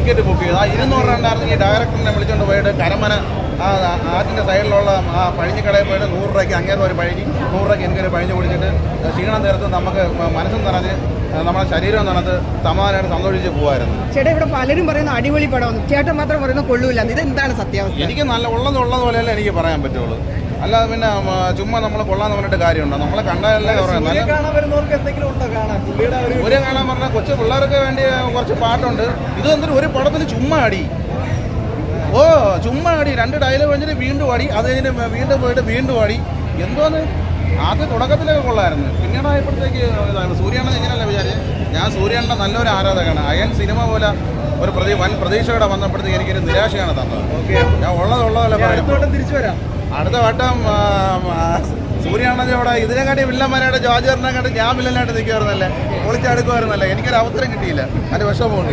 Ticket book ചെയ്തു. ആ 200 രൂപ ഉണ്ടായിരുന്നെങ്കിൽ ഡയറക്ടറിനെ വിളിച്ചുകൊണ്ട് പോയിട്ട് കരമന ആറ്റിൻ്റെ സൈഡിലുള്ള ആ പഴിഞ്ഞിക്കടയിൽ പോയിട്ട് 100 രൂപയ്ക്ക് അങ്ങേറെ ഒരു പഴിഞ്ഞ് 100 രൂപയ്ക്ക് എനിക്കൊരു പഴിഞ്ഞ് കുടിച്ചിട്ട് ക്ഷീണം തീർത്ത് നമുക്ക് മനസ്സും നിറഞ്ഞ് നമ്മുടെ ശരീരം നടന്ന് സമാധാനമായിട്ട് സന്തോഷിച്ച് പോകുമായിരുന്നു. ചേട്ടാ ഇവിടെ പലരും പറയുന്ന അടിപൊളി പടം, ചേട്ടൻ മാത്രം പറയുന്ന കൊള്ളൂല്ല. ഇത് എന്താണ് സത്യാവസ്ഥ? എനിക്ക് നല്ല ഉള്ളതുപോലെയല്ല എനിക്ക് പറയാൻ പറ്റുള്ളൂ. അല്ലാതെ പിന്നെ ചുമ്മാ നമ്മളെ കൊള്ളാന്ന് പറഞ്ഞിട്ട് കാര്യമുണ്ടോ? നമ്മളെ കണ്ടാലല്ലേ പറയുന്നത്. ഒരു കാണാൻ പറഞ്ഞാൽ കൊച്ചു പിള്ളേർക്ക് വേണ്ടി കുറച്ച് പാട്ടുണ്ട്. ഇത് എന്തൊരു ഒരു പടത്തിന് ചുമ്മാ അടി, ചുമ്മാ അടി, 2 ഡയലോഗ് കഴിഞ്ഞിട്ട് വീണ്ടും അടി, അത് കഴിഞ്ഞ് വീണ്ടും പോയിട്ട് വീണ്ടും അടി. എന്തോന്ന് ആദ്യം തുടക്കത്തിലൊക്കെ കൊള്ളായിരുന്നു, പിന്നീട് ആയപ്പോഴത്തേക്ക് ഇതാണ്. സൂര്യണ്ണൻ എങ്ങനെയല്ല വിചാരിച്ചത്? ഞാൻ സൂര്യണ്ണൻ്റെ നല്ലൊരു ആരാധകനാണ്. അയൺ സിനിമ പോലെ ഒരു വൻ പ്രതീക്ഷയോടെ വന്നപ്പോഴത്തേക്ക് എനിക്കൊരു നിരാശയാണ് തന്നത്. ഞാൻ ഉള്ളതല്ല പറയും. തിരിച്ചു വരാം. അടുത്ത വട്ടം സൂര്യണ്ണനോടെ ഇതിനെക്കാട്ടി വില്ലന്മാരായിട്ട് ജോർജറിനെക്കാട്ടി ഞാൻ വില്ലനായിട്ട് നിൽക്കുമായിരുന്നല്ലേ, പൊളിച്ചെടുക്കുമായിരുന്നല്ലേ. എനിക്കൊരു അവസരം കിട്ടിയില്ല, അതിൻ്റെ വിഷമമുണ്ട്.